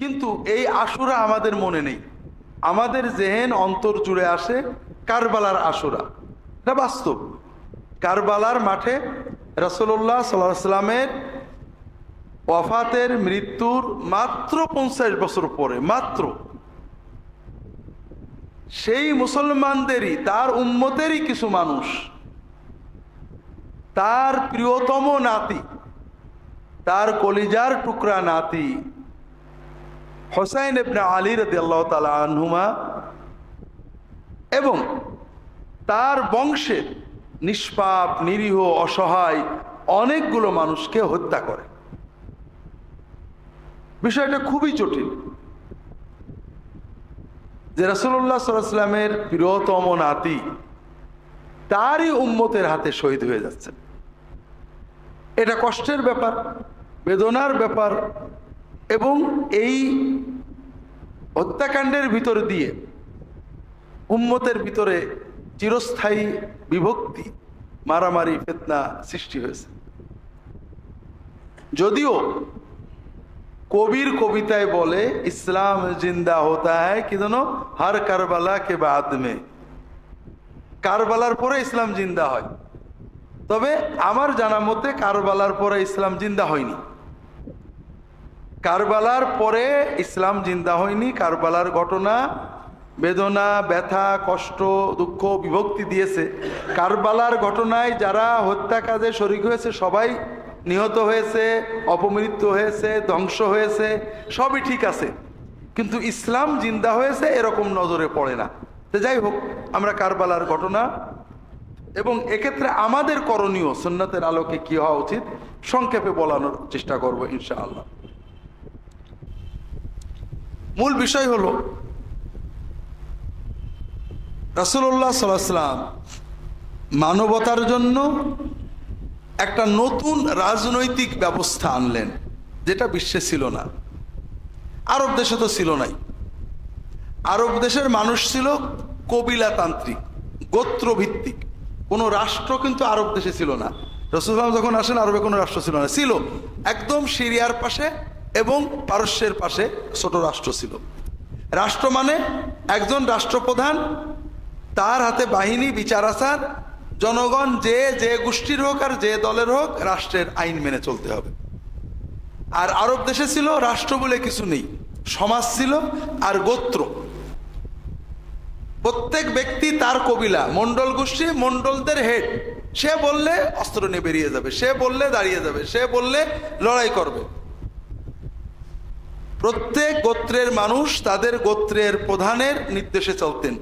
কিন্তু এই আশুরা আমাদের মনে নেই। আমাদের জেহেন অন্তর জুড়ে আসে কারবালার আশুরা। এটা বাস্তব। কারবালার মাঠে রাসূলুল্লাহ সাল্লাল্লাহু আলাইহি ওয়াসাল্লামের ওয়াফাতের মৃত্যুর মাত্র 50 বছর পরে, মাত্র সেই মুসলমানদেরই, তার উম্মতেরই কিছু মানুষ তার প্রিয়তম নাতি, তার কলিজার টুকরা নাতি হুসাইন ইবনে আলী রাদিয়াল্লাহু তাআলা আনহুমা এবং তার বংশের নিষ্পাপ নিরীহ অসহায় অনেকগুলো মানুষকে হত্যা করে। বিষয়টা খুবই জটিল যে রাসূলুল্লাহ সাল্লাল্লাহু আলাইহি ওয়াসাল্লামের প্রিয়তম নাতি তারই উম্মতের হাতে শহীদ হয়ে যাচ্ছে। এটা কষ্টের ব্যাপার, বেদনার ব্যাপার। এবং এই হত্যাকাণ্ডের ভিতর দিয়ে উম্মতের ভিতরে চিরস্থায়ী বিভক্তি, মারামারি, ফিতনা সৃষ্টি হয়েছে। যদিও কবির কবিতায় বলে ইসলাম জিন্দা হতা হ্যায় কি জানো, হার কারবালা কে বাদ মে, কারবালার পরে ইসলাম জিন্দা হয়। তবে আমার জানা মতে কারবালার পরে ইসলাম জিন্দা হয়নি। কারবালার পরে ইসলাম জিন্দা হয়নি। কারবালার ঘটনা বেদনা, ব্যথা, কষ্ট, দুঃখ, বিভক্তি দিয়েছে। কারবালার ঘটনায় যারা হত্যা কাজে শরীক হয়েছে সবাই নিহত হয়েছে, অপমৃত্যু হয়েছে, ধ্বংস হয়েছে, সবই ঠিক আছে, কিন্তু ইসলাম জিন্দা হয়েছে এরকম নজরে পড়ে না। তো যাই হোক, আমরা কারবালার ঘটনা এবং এক্ষেত্রে আমাদের করণীয় সুন্নাতের আলোকে কি হওয়া উচিত সংক্ষেপে বলানোর চেষ্টা করব ইনশাআল্লাহ। মূল বিষয় হলো রাসূলুল্লাহ সাল্লাল্লাহু আলাইহি ওয়াসাল্লাম মানবতার জন্য একটা নতুন রাজনৈতিক ব্যবস্থা আনলেন, যেটা বিশ্বে ছিল না। আরব দেশে তো ছিল নাই। আরব দেশের মানুষ ছিল কবিলাতান্ত্রিক, গোত্রভিত্তিক। কোনো রাষ্ট্র কিন্তু আরব দেশে ছিল না। রাসূলুল্লাহ যখন আসেন আরবে কোনো রাষ্ট্র ছিল না। ছিল একদম সিরিয়ার পাশে এবং পারস্যের পাশে ছোট রাষ্ট্র ছিল। রাষ্ট্র মানে একজন রাষ্ট্রপ্রধান, তার হাতে বাহিনী, বিচার আচার, জনগণ যে যে গোষ্ঠীর হোক আর যে দলের হোক রাষ্ট্রের আইন মেনে চলতে হবে। আর আরব দেশে ছিল রাষ্ট্র বলে কিছু নেই, সমাজ ছিল আর গোত্র। প্রত্যেক ব্যক্তি তার কবিলা, মন্ডল গোষ্ঠী, মন্ডলদের হেড। সে বললে অস্ত্র নিয়ে বেরিয়ে যাবে, সে বললে দাঁড়িয়ে যাবে, সে বললে লড়াই করবে। প্রত্যেক গোত্রের মানুষ তাদের গোত্রের প্রধানের নির্দেশে চলতেন।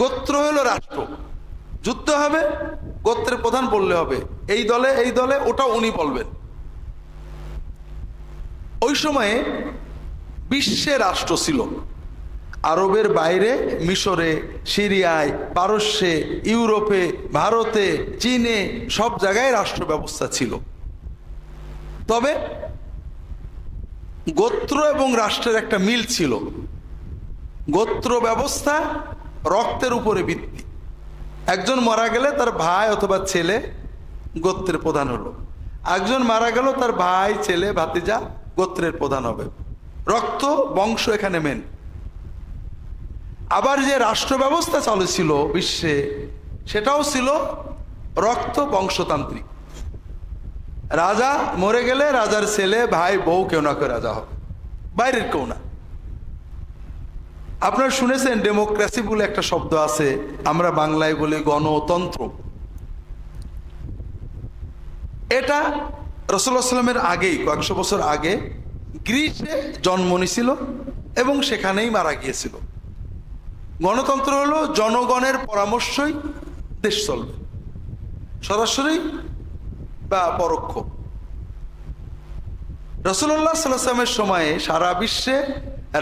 গোত্র হলো রাষ্ট্র। যুদ্ধ হবে, গোত্রের প্রধান বললে হবে এই দলে এই দলে, ওটা উনি বলবেন। ওই সময়ে বিশ্বে রাষ্ট্র ছিল। আরবের বাইরে মিশরে, সিরিয়ায়, পারস্যে, ইউরোপে, ভারতে, চীনে সব জায়গায় রাষ্ট্র ব্যবস্থা ছিল। তবে গোত্র এবং রাষ্ট্রের একটা মিল ছিল। গোত্র ব্যবস্থা রক্তের উপরে ভিত্তি। একজন মারা গেলে তার ভাই অথবা ছেলে গোত্রের প্রধান হলো, একজন মারা গেল তার ভাই, ছেলে, ভাতিজা গোত্রের প্রধান হবে। রক্ত, বংশ এখানে মেন। আবার যে রাষ্ট্র ব্যবস্থা চালু ছিল বিশ্বে, সেটাও ছিল রক্ত বংশতান্ত্রিক। রাজা মরে গেলে রাজার ছেলে, ভাই, বউ কেউ না কেউ রাজা হবে, বাইরের কেউ না। আপনারা শুনেছেন ডেমোক্রেসি বলে একটা শব্দ আছে, আমরা বাংলায় বলি গণতন্ত্র। এটা রাসূলুল্লাহ সাল্লাল্লাহু আলাইহি ওয়াসাল্লামের আগেই, কয়েকশো বছর আগে গ্রিসে জন্ম নিয়েছিল এবং সেখানেই মারা গিয়েছিল। গণতন্ত্র হলো জনগণের পরামর্শই দেশ চলবে, সরাসরি বা পরোক্ষ। রাসূলুল্লাহ সাল্লাল্লাহু আলাইহি ওয়াসাল্লামের সময়ে সারা বিশ্বে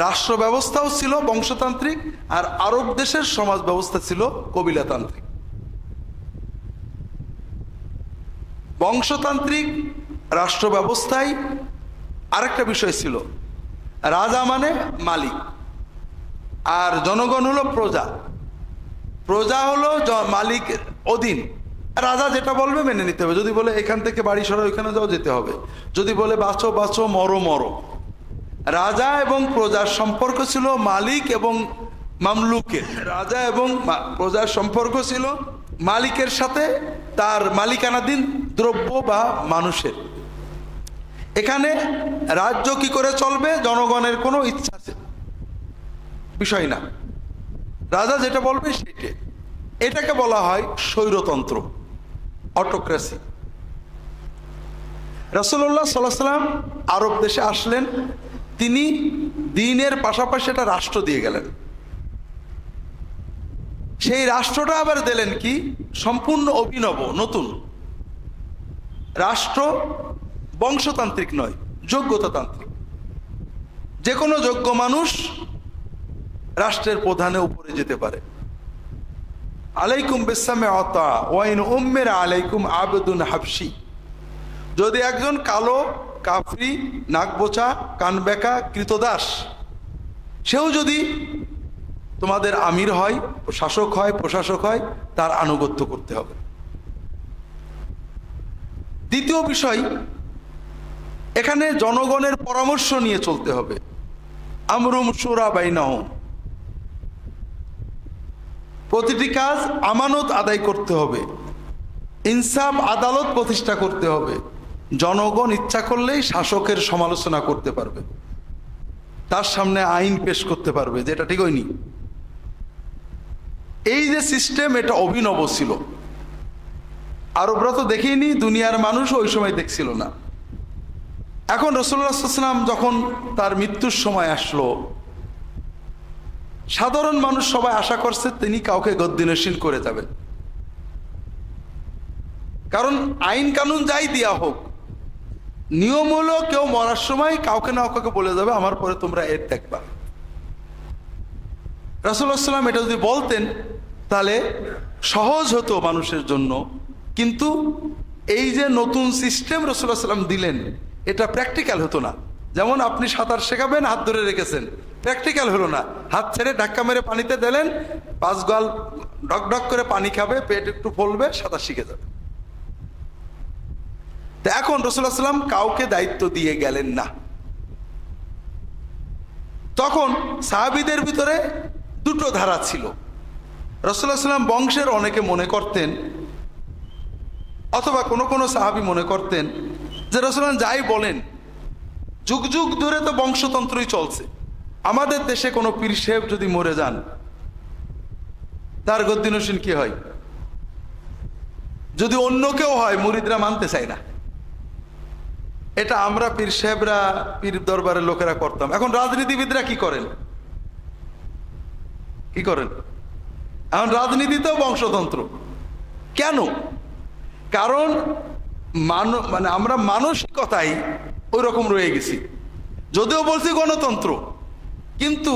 রাষ্ট্র ব্যবস্থাও ছিল বংশতান্ত্রিক, আর আরব দেশের সমাজ ব্যবস্থা ছিল কবিলাতান্ত্রিক। বংশতান্ত্রিক রাষ্ট্র ব্যবস্থায় আরেকটা বিষয় ছিল, রাজা মানে মালিক আর জনগণ হলো প্রজা। প্রজা হলো মালিকের অধীন। রাজা যেটা বলবে মেনে নিতে হবে। যদি বলে এখান থেকে বাড়ি সরা ওইখানে যাও, যেতে হবে। যদি বলে বাঁচো বাঁচো, মরো মরো। রাজা এবং প্রজার সম্পর্ক ছিল মালিক এবং মামলুকের। রাজা এবং প্রজার সম্পর্ক ছিল মালিকের সাথে তার মালিকানাধীন দ্রব্য বা মানুষের। এখানে রাজ্য কি করে চলবে জনগণের কোনো ইচ্ছা বিষয় না, রাজা যেটা বলবে সেটা। এটাকে বলা হয় স্বৈরতন্ত্র, অটোক্রেসি। রাসূলুল্লাহ সাল্লাল্লাহু আলাইহি ওয়াসাল্লাম আরব দেশে আসলেন, তিনি দ্বীনের পাশাপাশি একটা রাষ্ট্র দিয়ে গেলেন। সেই রাষ্ট্রটা আবার দিলেন কি সম্পূর্ণ অভিনব নতুন রাষ্ট্র, বংশতান্ত্রিক নয়, যোগ্যতাতান্ত্রিক। যে কোনো যোগ্য মানুষ রাষ্ট্রের প্রধানে উপরে যেতে পারে। আলাইকুম বিসসামিআতা ওয়া ইন উম্মিরা আলাইকুম আবদুন হাবশি। যদি একজন কালো কাফরি, নাকবোচা, কানবেকা, কৃতদাস, সেও যদি তোমাদের আমির হয়, শাসক হয়, প্রশাসক হয়, তার আনুগত্য করতে হবে। দ্বিতীয় বিষয়, এখানে জনগণের পরামর্শ নিয়ে চলতে হবে। আমরুম শুরা বাইনাহুম, প্রতিটি কাজ আমানত আদায় করতে হবে, ইনসাফ আদালত প্রতিষ্ঠা করতে হবে। জনগণ ইচ্ছা করলেই শাসকের সমালোচনা করতে পারবে, তার সামনে আইন পেশ করতে পারবে যেটা ঠিক হয়নি। এই যে সিস্টেম, এটা অভিনব ছিল। আরবরা তো দেখেনি, দুনিয়ার মানুষ ওই সময় দেখছিল না। এখন রাসূলুল্লাহ সাল্লাল্লাহু আলাইহি ওয়াসাল্লাম যখন তার মৃত্যুর সময় আসলো, সাধারণ মানুষ সবাই আশা করছে তিনি কাউকে গদ্দিনশীল করে যাবেন। কারণ আইন কানুন যাই দেয়া হোক, নিয়ম হলো কেউ মরার সময় কাউকে না কাউকে বলে যাবে আমার পরে তোমরা এর দেখবা। রাসূলুল্লাহ সাল্লাল্লাহু আলাইহি ওয়াসাল্লাম এটা যদি বলতেন তাহলে সহজ হতো মানুষের জন্য। কিন্তু এই যে নতুন সিস্টেম রাসূলুল্লাহ সাল্লাল্লাহু আলাইহি ওয়াসাল্লাম দিলেন, এটা প্র্যাকটিক্যাল হতো না। যেমন আপনি সাঁতার শেখাবেন, হাত ধরে রেখেছেন, প্র্যাকটিক্যাল হলো না। হাত ছেড়ে ধাক্কা মেরে পানিতে দিলেন, 5 গাল ডক ডক করে পানি খাবে, পেট একটু ফলবে, সাঁতার শিখে যাবে। তো এখন রাসূলুল্লাহ সাল্লাল্লাহু আলাইহি ওয়াসাল্লাম কাউকে দায়িত্ব দিয়ে গেলেন না। তখন সাহাবীদের ভিতরে দুটো ধারা ছিল। রাসূলুল্লাহ সাল্লাল্লাহু আলাইহি ওয়াসাল্লাম বংশের অনেকে মনে করতেন, অথবা কোন কোন সাহাবী মনে করতেন যে রাসূলুল্লাহ যাই বলেন, যুগ যুগ ধরে তো বংশতন্ত্রই চলছে। আমাদের দেশে কোনো পীর সাহেব যদি মরে যান, তার গদ্দিনশীল কি হয়? যদি অন্য কেউ হয়, মুরিদরা মানতে চায় না। এটা আমরা পীর সাহেবরা, পীর দরবারের লোকেরা করতাম। এখন রাজনীতিবিদরা কি করেন? কি করেন? এখন রাজনীতিতেও বংশতন্ত্র। কেন? কারণ মানে আমরা মানসিকতাই ওই রকম রয়ে গেছি। যদিও বলছি গণতন্ত্র, কিন্তু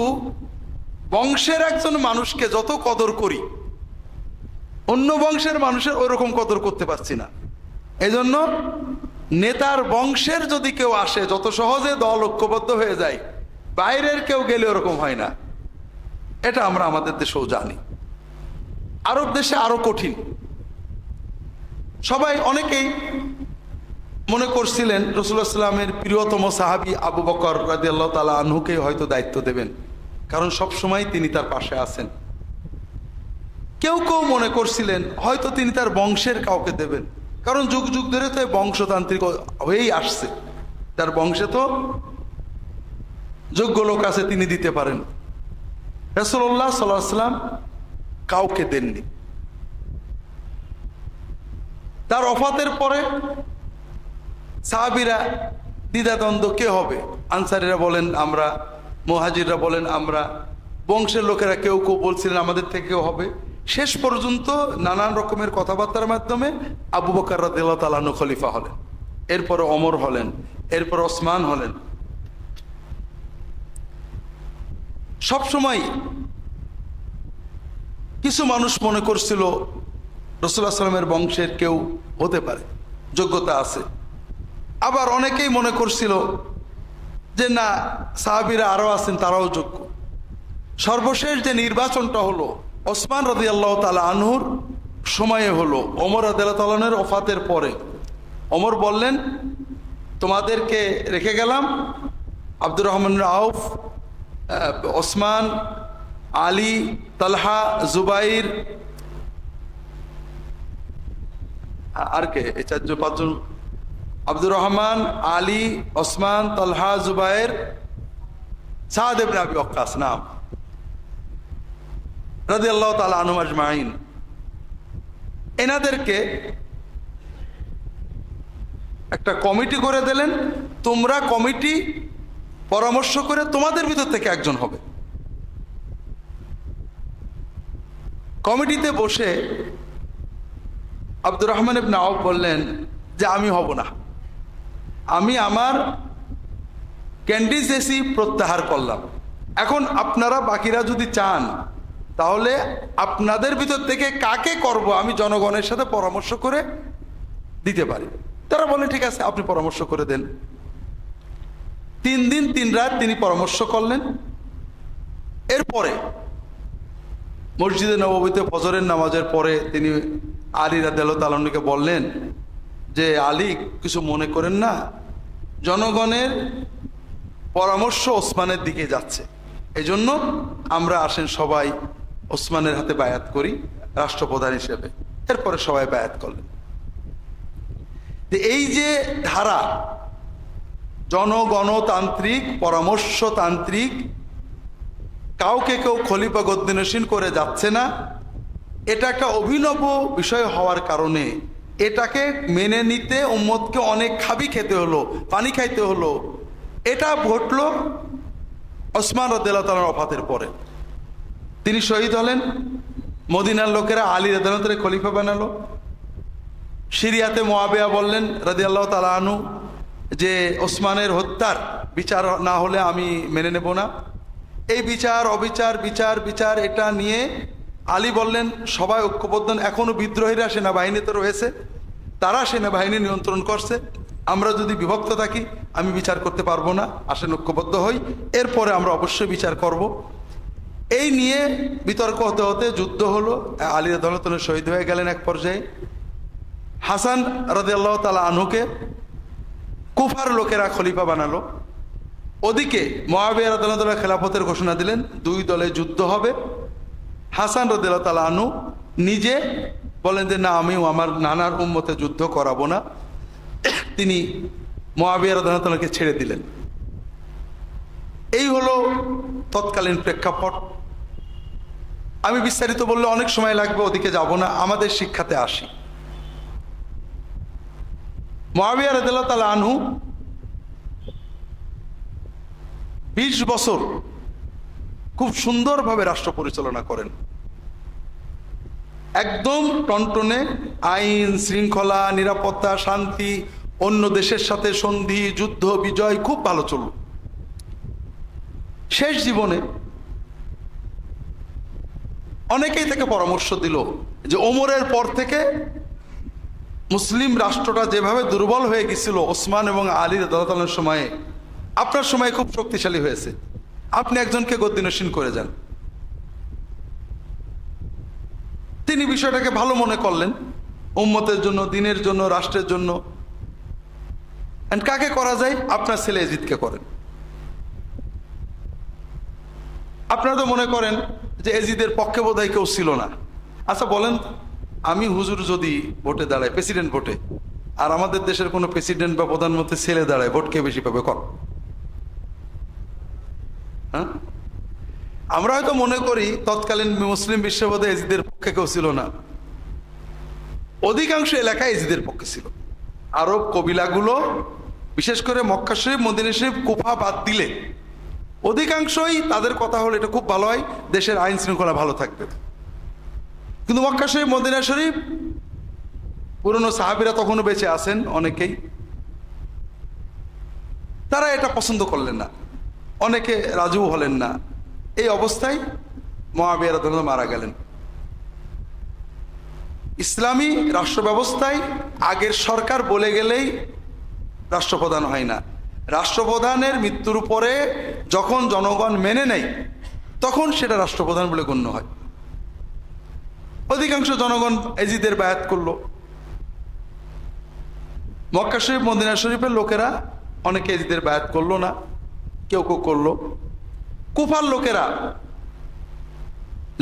বংশের একজন মানুষকে যত কদর করি, অন্য বংশের মানুষের ওই রকম কদর করতে পারছি না। এজন্য নেতার বংশের যদি কেউ আসে, যত সহজে দল ঐক্যবদ্ধ হয়ে যায়, বাইরের কেউ গেলে ওরকম হয় না। এটা আমরা আমাদের দেশেও জানি। আরব দেশে আরো কঠিন। সবাই অনেকেই মনে করছিলেন রাসূলুল্লাহ সাল্লাল্লাহু আলাইহি ওয়াসাল্লামের প্রিয়তম সাহাবী আবু বকর রাদিয়াল্লাহু তাআলা আনহুকে হয়তো দায়িত্ব দেবেন, কারণ সব সময় তিনি তার পাশে আছেন। কেউ কেউ মনে করছিলেন হয়তো তিনি তার বংশের কাউকে দেবেন, কারণ যুগ যুগ ধরে তো বংশতান্ত্রিক হয়েই আসছে। তার বংশে তো যোগ্য লোক আছে, তিনি দিতে পারেন। রাসূলুল্লাহ সাল্লাল্লাহু আলাইহি ওয়াসাল্লাম কাউকে দেননি। তার ওফাতের পরে সাহাবীরা দ্বিধাদ্বন্দ্ব, কে হবে? আনসারীরা বলেন আমরা, মুহাজিররা বলেন আমরা, বংশের লোকেরা কেউ কেউ বলছিলেন আমাদের থেকে কেউ হবে। শেষ পর্যন্ত নানান রকমের কথাবার্তার মাধ্যমে আবু বকর রাদিয়াল্লাহু তাআলা আনহু খলিফা হলেন, এরপরে ওমর হলেন, এরপর ওসমান হলেন। সবসময় কিছু মানুষ মনে করছিল রাসূলুল্লাহ সাল্লাল্লাহু আলাইহি ওয়াসাল্লামের বংশের কেউ হতে পারে, যোগ্যতা আছে। আবার অনেকেই মনে করছিল যে না, সাহাবীরা আরো আছেন, তারাও যোগ্য। সর্বশেষ যে নির্বাচনটা হলো ওসমান রাদিয়াল্লাহু তাআলা আনহুর সময়ে হলো, ওমর রাদিয়াল্লাহু তাআলা আনহুর ওফাতের পরে। ওমর বললেন তোমাদেরকে রেখে গেলাম, আব্দুর রহমান আউফ, ওসমান, আলী, তালহা, জুবাইর, আর কে, এই 4-5 জন, আব্দুর রহমান, আলী, ওসমান, তালহা, জুবাইর, সাদ ইবনে আবি ওয়াক্কাস নাম রাদিয়াল্লাহু তাআলা আনহুম আজমাইন। এনাদেরকে একটা কমিটি করে দিলেন, তোমরা কমিটি পরামর্শ করে তোমাদের ভিতর থেকে একজন হবে। কমিটিতে বসে আব্দুর রহমান ইবনে আউফ বললেন যে আমি হব না, আমি আমার ক্যান্ডিডেসি প্রত্যাহার করলাম। এখন আপনারা বাকিরা যদি চান তাহলে আপনাদের ভিতর থেকে কাকে করব আমি জনগণের সাথে পরামর্শ করে দিতে পারি। তারা বলে ঠিক আছে, আপনি পরামর্শ করে দেন। 3 দিন 3 রাত তিনি পরামর্শ করলেন। এরপরে মসজিদে নববীতে ফজরের নামাজের পরে তিনি আলী রাদিয়াল্লাহু তাআলা আনহুকে বললেন যে আলী, কিছু মনে করেন না, জনগণের পরামর্শ ওসমানের দিকে যাচ্ছে, এজন্য আমরা আসেন সবাই ওসমানের হাতে বায়াত করি রাষ্ট্রপ্রধান হিসেবে। এরপরে সবাই বায়াত করলেন। এই যে ধারা, জনগণতান্ত্রিক, পরামর্শতান্ত্রিক, কাউকে কেউ খলিফা গদ্দিনশীন করে যাচ্ছে না, এটা একটা অভিনব বিষয় হওয়ার কারণে এটাকে মেনে নিতে উম্মতকে অনেক খাবি খেতে হলো, পানি খাইতে হলো। এটা ঘটল ওসমান রাদিয়াল্লাহু তাআলার ওফাতের পরে। তিনি শহীদ হলেন, মদিনার লোকেরা আলী রাদিয়াল্লাহু তাআলাকে খলিফা বানালো। সিরিয়াতে মুআবিয়া বললেন রাদিয়াল্লাহু তাআলা আনহু যে ওসমানের হত্যার বিচার না হলে আমি মেনে নেব না। এই বিচার অবিচার, বিচার বিচার, এটা নিয়ে আলী বললেন সবাই ঐক্যবদ্ধ, এখনো বিদ্রোহীরা সেনাবাহিনীতে রয়েছে, তারা সেনাবাহিনী নিয়ন্ত্রণ করছে, আমরা যদি বিভক্ত থাকি আমি বিচার করতে পারবো না, আসেন ঐক্যবদ্ধ হই, এরপরে আমরা অবশ্যই বিচার করব। এই নিয়ে বিতর্ক হতে হতে যুদ্ধ হলো, আলী রাদিয়াল্লাহু তাআলা শহীদ হয়ে গেলেন। এক পর্যায়ে হাসান রাদিয়াল্লাহু তাআলা আনহুকে কুফার লোকেরা খলিফা বানালো। ওদিকে মুআবিয়া রাদিয়াল্লাহু তাআলা খেলাফতের ঘোষণা দিলেন, 2 দলে যুদ্ধ হবে। হাসান রাদিয়াল্লাহু তাআলা আনহু নিজে বলেন যে না, আমিও আমার নানার উম্মতে যুদ্ধ করাবো না। তিনি মুআবিয়া রাদিয়াল্লাহু তাআলাকে ছেড়ে দিলেন। এই হলো তৎকালীন প্রেক্ষাপট। আমি বিস্তারিত বললে অনেক সময় লাগবে, ওদিকে যাব না, আমাদের শিক্ষাতে আসি। মুআবিয়া রাদিয়াল্লাহু তাআলা আনহু 20 বছর খুব সুন্দরভাবে রাষ্ট্র পরিচালনা করেন। একদম টনটনে আইন শৃঙ্খলা, নিরাপত্তা, শান্তি, অন্য দেশের সাথে সন্ধি, যুদ্ধ, বিজয় খুব ভালো চলল। শেষ জীবনে অনেকেই তাকে পরামর্শ দিল যে ওমরের পর থেকে মুসলিম রাষ্ট্রটা যেভাবে দুর্বল হয়ে গেছিল ওসমান এবং আলী রাদিয়াল্লাহু তাআলার সময়ে, আপনার সময় খুব শক্তিশালী হয়েছে, আপনি একজনকে গদ্দিনশীন করে যান। তিনি বিষয়টাকে ভালো মনে করলেন, উম্মতের জন্য, দিনের জন্য, রাষ্ট্রের জন্য। কাকে করা যায়? আপনার ছেলে এজিদকে করেন। আপনারা তো মনে করেন যে এজিদের পক্ষে বোধহয় কেউ ছিল না। আচ্ছা বলেন, আমি হুজুর যদি ভোটে দাঁড়ায়, প্রেসিডেন্ট ভোটে, আর আমাদের দেশের কোনো প্রেসিডেন্ট বা প্রধানমন্ত্রী ছেলে দাঁড়ায়, ভোট কে বেশি পাবে? কর। হ্যাঁ, আমরা হয়তো মনে করি তৎকালীন মুসলিম বিশ্ববোধে এজিদের পক্ষে কেউ ছিল না, অধিকাংশ এলাকায় এজিদের পক্ষে ছিল। আরব কবিলাগুলো, বিশেষ করে মক্কা শরীফ, মদিনা শরীফ, কুফা বাদ দিলে অধিকাংশই তাদের কথা হলো এটা খুব ভালো হয়, দেশের আইন শৃঙ্খলা ভালো থাকবে। কিন্তু মক্কা শরীফ, মদিনা শরীফ, পুরনো সাহাবীরা তখনও বেঁচে আছেন অনেকেই, তারা এটা পছন্দ করলেন না, অনেকে রাজু হলেন না। এই অবস্থায় মুআবিয়া রাদিয়াল্লাহু তাআলা মারা গেলেন। ইসলামী রাষ্ট্র ব্যবস্থায় আগের সরকার বলে গেলেই রাষ্ট্রপ্রধান হয় না। রাষ্ট্রপ্রধানের মৃত্যুর পরে যখন জনগণ মেনে নেয় তখন সেটা রাষ্ট্রপ্রধান বলে গণ্য হয়। অধিকাংশ জনগণ এজিদের বায়াত করলো। মক্কা শরীফ, মদিনা শরীফের লোকেরা অনেকে এজিদের বায়াত করলো না। কেউ কেউ করলো। কুফার লোকেরা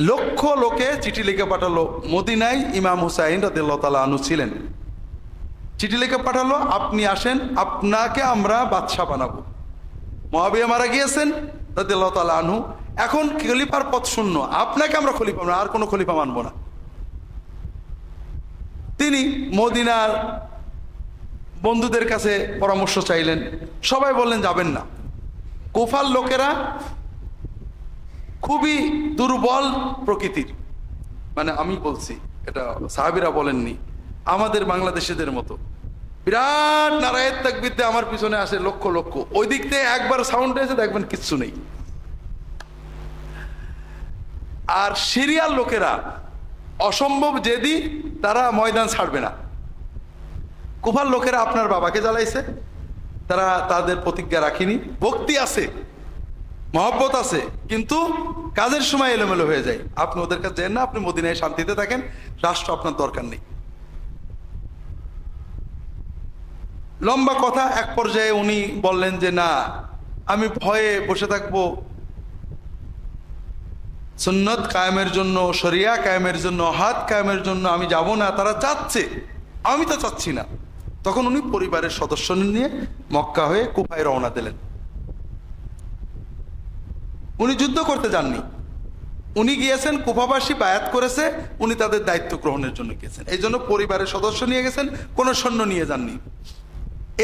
লক্ষ লোকে চিঠি লিখে পাঠালো মদিনায়। ইমাম হুসাইন রাদিয়াল্লাহু তাআলা আনহু ছিলেন। চিঠি লিখে পাঠালো, আপনি আসেন, আপনাকে আমরা বাদশাহ বানাবো। মুআবিয়া মারা গিয়েছেন রাদিয়াল্লাহু তাআলা আনহু, এখন খলিফার পদ শূন্য, আপনাকে আমরা খলিফা, আমরা আর কোনো খলিফা মানবো না। তিনি মদিনার বন্ধুদের কাছে পরামর্শ চাইলেন, সবাই বললেন যাবেন না। কুফার লোকেরা খুবই দুর্বল প্রকৃতির, মানে আমি বলছি, এটা সাহাবীরা বলেননি, আমাদের বাংলাদেশিদের মতো বিরাট নারায়ের তাকবীরতে আমার পিছনে আসে লক্ষ লক্ষ, ওই দিক থেকে একবার সাউন্ড এসে দেখবেন কিচ্ছু নেই। আর সিরিয়ার লোকেরা অসম্ভব জেদি, তারা ময়দান ছাড়বে না। কুফার লোকেরা আপনার বাবাকে জ্বালাইছে, তারা তাদের প্রতিজ্ঞা রাখেনি। ভক্তি আছে, মহব্বত আছে, কিন্তু কাজের সময় এলোমেলো হয়ে যায়। আপনি ওদের কাছে যান না, আপনি মদিনায় শান্তিতে থাকেন, রাষ্ট্র আপনার দরকার নেই। লম্বা কথা, এক পর্যায়ে উনি বললেন যে না, আমি ভয়ে বসে থাকবো, সুন্নত কায়েমের জন্য, শরিয়া কায়েমের জন্য, হাত কায়েমের জন্য আমি যাব না। তারা চাচ্ছে, আমি তো চাচ্ছি না। তখন উনি পরিবারের সদস্য নিয়ে মক্কা হয়ে কুফায় রওনা দিলেন। উনি যুদ্ধ করতে যাননি, উনি গিয়েছেন, কুফাবাসী বায়াত করেছে, উনি তাদের দায়িত্ব গ্রহণের জন্য গিয়েছেন। এই জন্য পরিবারের সদস্য নিয়ে গেছেন, কোনো সৈন্য নিয়ে যাননি।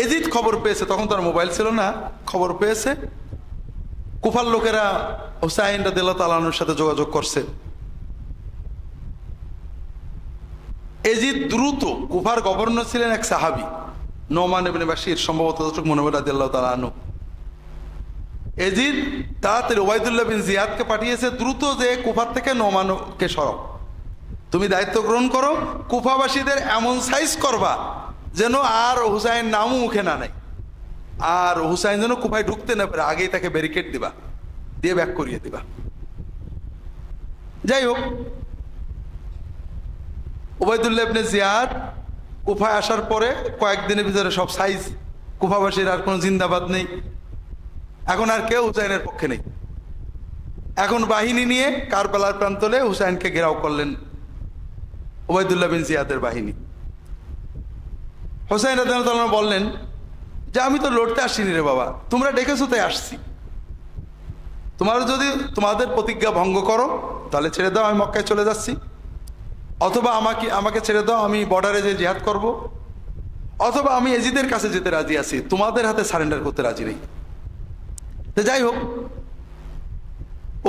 এজিদ খবর পেয়েছে, তখন তার মোবাইল ছিল না, খবর পেয়েছে, কুফার লোকেরা হুসাইন রাদিয়াল্লাহু তাআলা আনহুর সাথে যোগাযোগ করছে। এজিদ দ্রুত, কুফার গভর্নর ছিলেন এক সাহাবী নোমান ইবনে বাশির, সম্ভবত মনে হয় রাদিয়াল্লাহু তাআলা আনহু। এজিদ তাড়াতাড়ি ওবাইদুল্লাহ বিন জিয়াদকে পাঠিয়েছে, দ্রুত যে কুফার থেকে নোমানকে সরাও, তুমি দায়িত্ব গ্রহণ করো, কুফাবাসীদের এমন সাইজ করবা যেন আর হুসাইন নামও মুখে না নেয়, আর হুসাইন যেন কুফায় ঢুকতে না পারে, আগেই তাকে ব্যারিকেড দিবা, দিয়ে ব্যাক করিয়ে দিবা। যাই হোক, ওবাইদুল্লাহ ইবনে জিয়াদ কুফায় আসার পরে কয়েকদিনের ভিতরে সব সাইজ, কুফাবাসীর আর কোনো জিন্দাবাদ নেই, এখন আর কেউ হুসাইনের পক্ষে নেই। এখন বাহিনী নিয়ে কারবালার প্রান্তরে হুসাইনকে ঘেরাও করলেন ওবাইদুল্লাহ বিন জিয়াদের বাহিনী। হুসাইন রাদিয়াল্লাহু তাআলা বললেন যে আমি তো লড়তে আসিনি রে বাবা, তোমরা ডেকেছো তাই আসছি, তোমার যদি তোমাদের প্রতিজ্ঞা ভঙ্গ করো তাহলে ছেড়ে দাও, আমি মক্কায় চলে যাচ্ছি, অথবা আমাকে ছেড়ে দাও, আমি বর্ডারে যে জিহাদ করব, অথবা আমি এজিদের কাছে যেতে রাজি আছি, তোমাদের হাতে সারেন্ডার করতে রাজি নেই। তো যাই হোক,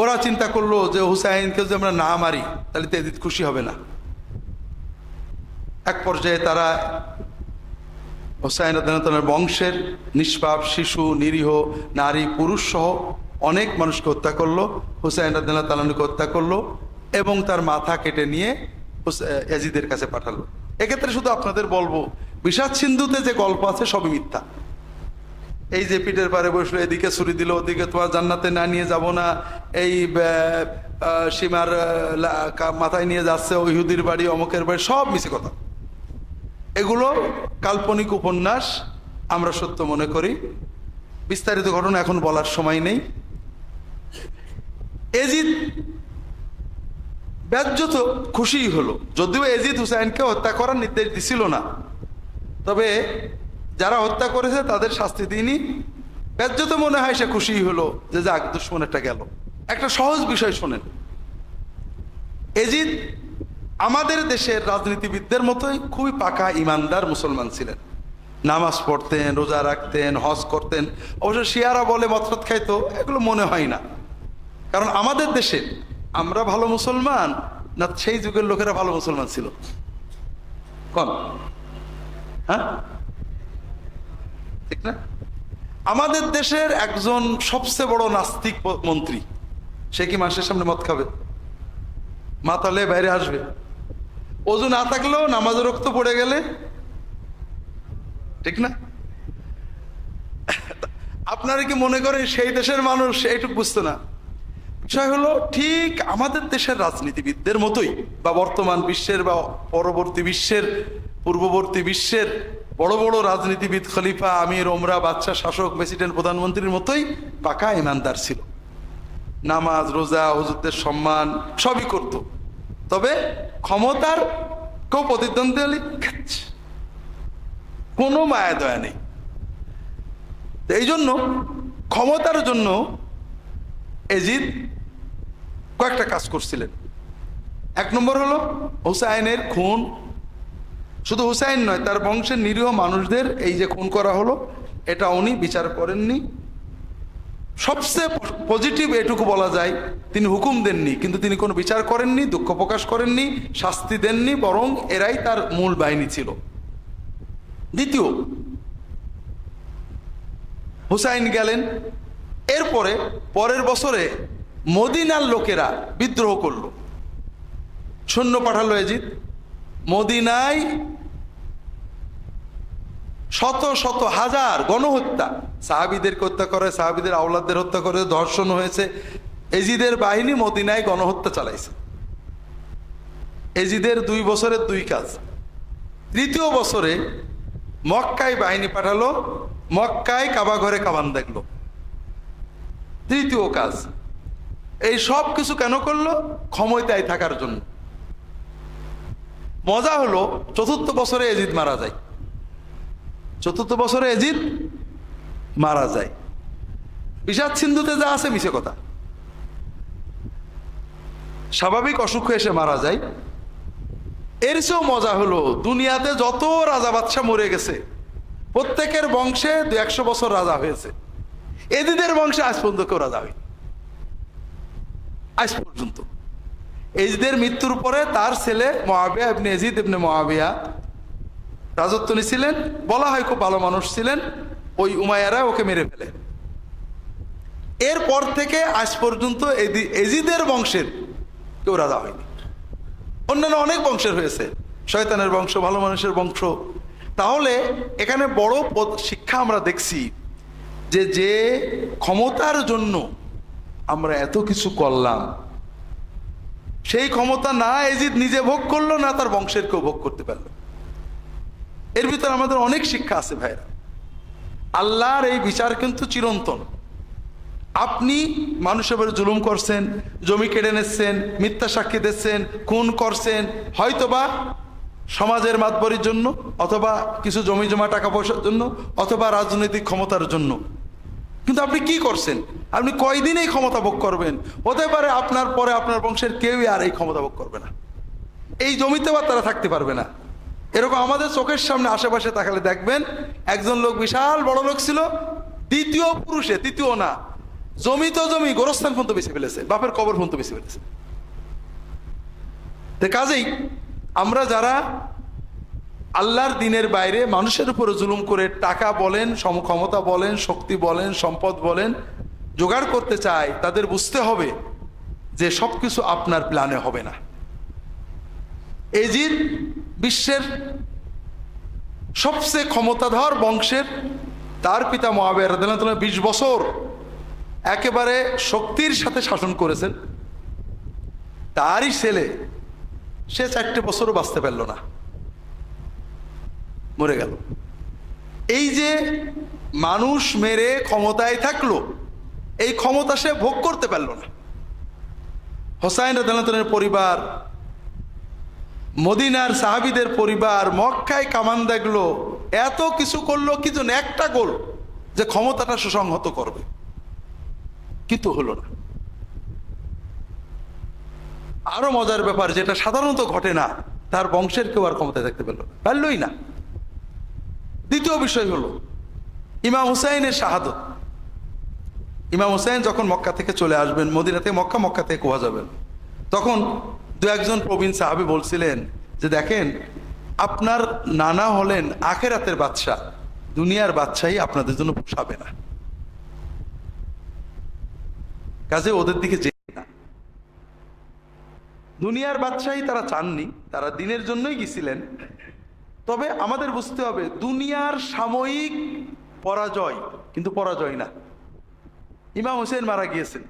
ওরা চিন্তা করলো যে হুসাইনকে যদি আমরা না মারি তাহলে তো এজিদ খুশি হবে না। এক পর্যায়ে তারা হুসাইন রাদিয়াল্লাহু তাআলার বংশের নিষ্পাপ শিশু, নিরীহ নারী, পুরুষ সহ অনেক মানুষকে হত্যা করলো, হুসাইন রাদিয়াল্লাহু তাআলাকে হত্যা করলো এবং তার মাথা কেটে নিয়ে এজিদের কাছে পাঠালো। এক্ষেত্রে শুধু আপনাদের বলবো, বিষাদ সিন্ধুতে যে গল্প আছে সবই মিথ্যা। এই যে পিঠের পারে বসলো, এদিকে ছুরি দিল, ওদিকে তোমার জান্নাতে না নিয়ে যাব না, এই সীমার মাথায় নিয়ে যাচ্ছে, ইহুদির বাড়ি, অমুকের বাড়ি, সব মিছে কথা। এগুলো কাল্পনিক উপন্যাস, আমরা সত্য মনে করি। বিস্তারিত ঘটনা এখন বলার সময় নেই। এজিদ ব্যাজ্যত খুশি হলো, যদিও এজিদ হুসাইনকে হত্যা করার নির্দেশ দিছিল না, তবে যারা হত্যা করেছে তাদের শাস্তি দিইনি, ব্যাজ্যত মনে হয় সে খুশি হলো যে যাক, দুশ্মনেরটা গেল। একটা সহজ বিষয় শোনেন, এজিদ আমাদের দেশের রাজনীতিবিদদের মতোই খুবই পাকা ইমানদার মুসলমান ছিলেন, নামাজ পড়তেন, রোজা রাখতেন, হজ করতেন। অবশ্য শিয়ারা বলে মতরত খাইতো, এগুলো মনে হয় না, কারণ আমাদের দেশে আমরা ভালো মুসলমান না সেই যুগের লোকেরা ভালো মুসলমান ছিল? কম, হ্যাঁ ঠিক না? আমাদের দেশের একজন সবচেয়ে বড় নাস্তিক মন্ত্রী, সে কি মাসের সামনে মদ খাবে? মাতালে বাইরে আসবে, ওযু না থাকলেও নামাজ রক্ত পড়ে গেলে, ঠিক না? আপনারা কি মনে করেন সেই দেশের মানুষ এইটুকু বুঝতো না? বিষয় হলো ঠিক আমাদের দেশের রাজনীতিবিদদের মতোই, বা বর্তমান বিশ্বের বা পরবর্তী বিশ্বের, পূর্ববর্তী বিশ্বের বড় বড় রাজনীতিবিদ, খলিফা, আমির, ওমরা, বাদশাহ, শাসক, প্রেসিডেন্ট, প্রধানমন্ত্রীর মতোই পাকা ইমানদার ছিল। নামাজ, রোজা, হুজুরদের সম্মান সবই করত, তবে ক্ষমতার কেউ প্রতিদ্বন্দ্বী হলে খাচ্ছে, কোনো মায়া দয়া নেই। এই জন্য ক্ষমতার জন্য এজিদ কয়েকটা কাজ করছিলেন। এক নম্বর হলো হুসাইনের খুন। শুধু হুসাইন নয়, তার বংশের নিরীহ মানুষদের এই যে খুন করা হলো, এটা উনি বিচার করেননি। সবচেয়ে পজিটিভ এটুকু বলা যায়, তিনি হুকুম দেননি, কিন্তু তিনি কোনো বিচার করেননি, দুঃখ প্রকাশ করেননি, শাস্তি দেননি, বরং এরাই তার মূল বাহিনী ছিল। দ্বিতীয়, হুসাইন গেলেন, এরপরে পরের বছরে মদিনার লোকেরা বিদ্রোহ করলো, সৈন্য পাঠালো এজিদ। মদিনায় শত শত হাজার গণহত্যা, সাহাবীদেরকে হত্যা করে, সাহাবীদের আওলাদদের হত্যা করে, ধর্ষণ হয়েছে। এজিদের বাহিনী মদিনায় গণহত্যা চালাইছে। এজিদের 2 বছরের 2 কাজ। তৃতীয় বছরে মক্কায় বাহিনী পাঠালো, মক্কায় কাবা ঘরে কামান দেখলো। তৃতীয় কাজ। এই সব কিছু কেন করলো? ক্ষমতায় থাকার জন্য। মজা হলো, চতুর্থ বছরে এজিদ মারা যায়। চতুর্থ বছরে এজিদ মারা যায়। বিষাদ সিন্ধুতে যা আছে মিছে কথা, স্বাভাবিক অসুখ এসে মারা যায়। এর চেয়েও মজা হলো, দুনিয়াতে যত রাজা বাদশাহ মরে গেছে, প্রত্যেকের বংশে 200 বছর রাজা হয়েছে। এজিদের বংশে আজ পর্যন্ত কেউ রাজা হয়নি, আজ পর্যন্ত। এজিদের মৃত্যুর পরে তার ছেলে মুআবিয়া ইবনে এজিদ ইবনে মুআবিয়া রাজত্ব নিয়েছিলেন। বলা হয় খুব ভালো মানুষ ছিলেন। ওই উমাইয়ারা ওকে মেরে ফেলে। এরপর থেকে আজ পর্যন্ত এজিদের বংশের কেউ রাজা হয়নি। অন্যান্য অনেক বংশের হয়েছে, শয়তানের বংশ, ভালো মানুষের বংশ। তাহলে এখানে বড় শিক্ষা আমরা দেখছি যে যে ক্ষমতার জন্য আমরা এত কিছু করলাম, সেই ক্ষমতা না এজিদ নিজে ভোগ করলো, না তার বংশের কেউ ভোগ করতে পারলো। এর ভিতরে আমাদের অনেক শিক্ষা আছে ভাইরা। আল্লাহর এই বিচার কিন্তু চিরন্তন। আপনি মানুষের উপরে জুলুম করছেন, জমি কেড়ে নিচ্ছেন, মিথ্যা সাক্ষী দিচ্ছেন, খুন করছেন, হয়তোবা সমাজের মাতবরির জন্য, অথবা কিছু জমি জমা টাকা পয়সার জন্য, অথবা রাজনৈতিক ক্ষমতার জন্য। কিন্তু আপনি কি করছেন? আপনি কয়দিন এই ক্ষমতা ভোগ করবেন? হতে পারে আপনার পরে আপনার বংশের কেউই আর এই ক্ষমতা ভোগ করবে না, এই জমিতে বা তারা থাকতে পারবে না। এরকম আমাদের চোখের সামনে আশেপাশে তাকালে দেখবেন, একজন লোক বিশাল বড় লোক ছিল, দ্বিতীয় পুরুষে, তৃতীয় না, জমি তো জমি, গোরস্থান পর্যন্ত বেছে ফেলেছে, বাপের কবর পর্যন্ত বেছে ফেলেছে। কাজেই আমরা যারা আল্লাহর দিনের বাইরে মানুষের উপরে জুলুম করে টাকা বলেন, সমক্ষমতা বলেন, শক্তি বলেন, সম্পদ বলেন জোগাড় করতে চাই, তাদের বুঝতে হবে যে সবকিছু আপনার প্ল্যানে হবে না। এজিদ বিশ্বের সবচেয়ে ক্ষমতাধর বংশের, তার পিতা মুআবিয়া রাদিয়াল্লাহু তাআলা 20 বছর একেবারে শক্তির সাথে শাসন করেছেন। তারই ছেলে, সে 4টে বছরও বাঁচতে পারল না, মরে গেল। এই যে মানুষ মেরে ক্ষমতায় থাকলো, এই ক্ষমতা সে ভোগ করতে পারল না। হোসাইন রাদিয়াল্লাহু তাআলার পরিবার, মদিনার সাহাবীদের পরিবার মক্কায় কামান দেখলো, এত কিছু করলো, কিছু না, একটা গোল যে ক্ষমতাটা সুসংহত করবে, কিন্তু হলো না। আরো মজার ব্যাপার, যেটা সাধারণত ঘটে না, তার বংশের কেউ আর ক্ষমতায় থাকতে পারলই না। দ্বিতীয় বিষয় হলো ইমাম হুসাইনের শাহাদত। ইমাম হুসাইন যখন মক্কা থেকে চলে আসবেন, মদিনা থেকে মক্কা, মক্কা থেকে কুয়া যাবেন, তখন 2-1 প্রবীণ সাহাবী বলছিলেন যে দেখেন, আপনার নানা হলেন আখেরাতের বাদশা, দুনিয়ার বাদশাহী আপনাদের জন্য পোষাবে না, কাজে ওদের দিকে যেতে না। দুনিয়ার বাদশাহী তারা চাননি, তারা দিনের জন্যই গেছিলেন। তবে আমাদের বুঝতে হবে, দুনিয়ার সাময়িক পরাজয় কিন্তু পরাজয় না। ইমাম হুসাইন মারা গিয়েছেন,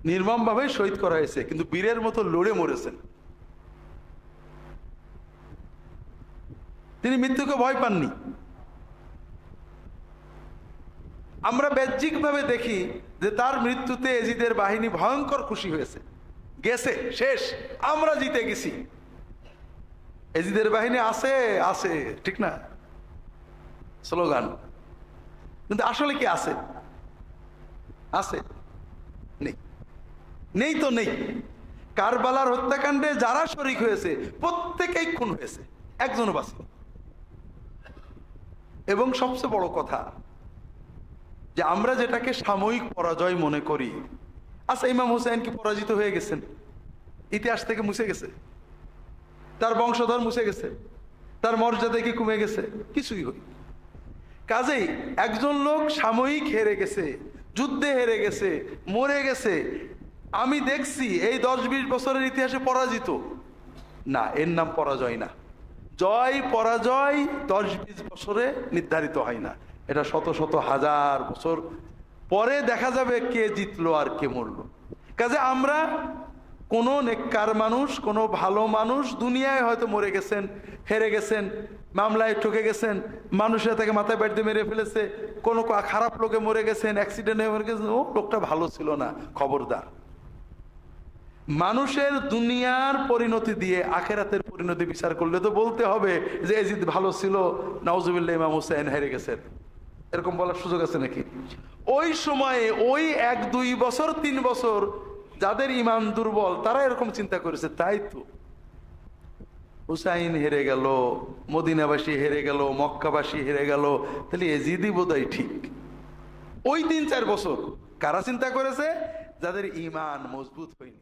নির্মমভাবে শহীদ করা হয়েছে, কিন্তু বীরের মতো লড়ে মরেছেন। তিনি মৃত্যুকে ভয় পাননি। আমরা বাহ্যিকভাবে দেখি যে তার মৃত্যুতে এজিদের বাহিনী ভয়ঙ্কর খুশি হয়েছে, গেছে শেষ, আমরা জিতে গেছি, এজিদের বাহিনী আছে আছে, ঠিক না স্লোগান, কিন্তু আসলে কি আছে? আছে? নেই, নেই তো নেই। কারবালার হত্যাকাণ্ডে যারা শরীক হয়েছে প্রত্যেকেই খুন হয়েছে, একজনও বাঁচে। এবং সবচেয়ে বড় কথা যে আমরা যেটাকে সাময়িক পরাজয় মনে করি, আচ্ছা ইমাম হুসাইন কি পরাজিত হয়ে গেছেন? ইতিহাস থেকে মুছে গেছে? তার বংশধর মুছে গেছে? তার মর্যাদা কি কমে গেছে? কিছুই হই। কাজেই একজন লোক সাময়িক হেরে গেছে, যুদ্ধে হেরে গেছে, মরে গেছে, আমি দেখছি এই 10-20 বছরের ইতিহাসে পরাজিত না, এর নাম পরাজয় না। জয় পরাজয় 10-20 বছরে নির্ধারিত হয় না, এটা শত শত হাজার বছর পরে দেখা যাবে কে জিতলো আর কে মরলো। কাজে আমরা কোন নেককার মানুষ, কোন ভালো মানুষ দুনিয়ায় হয়তো মরে গেছেন, হেরে গেছেন, মামলায় ঠকে গেছেন, মানুষের তাকে মাথায় ব্যাট দিয়ে মেরে ফেলেছে, কোনো খারাপ লোকে মরে গেছেন, অ্যাক্সিডেন্টে মরে গেছেন, ও লোকটা ভালো ছিল না, খবরদার। মানুষের দুনিয়ার পরিণতি দিয়ে আখেরাতের পরিণতি বিচার করলে তো বলতে হবে যে এজিদ ভালো ছিল, নাউজুবিল্লাহ ইমাম হুসাইন হেরে গেছেন, এরকম বলার সুযোগ আছে নাকি? ওই সময়ে ওই 1-2 বছর 3 বছর যাদের ইমান দুর্বল তারা এরকম চিন্তা করেছে, তাই তো হুসাইন হেরে গেল, মদিনাবাসী হেরে গেল, মক্কাবাসী হেরে গেল, তাহলে এজিদই বোধহয় ঠিক। ওই 3-4 বছর কারা চিন্তা করেছে? যাদের ইমান মজবুত হয়নি।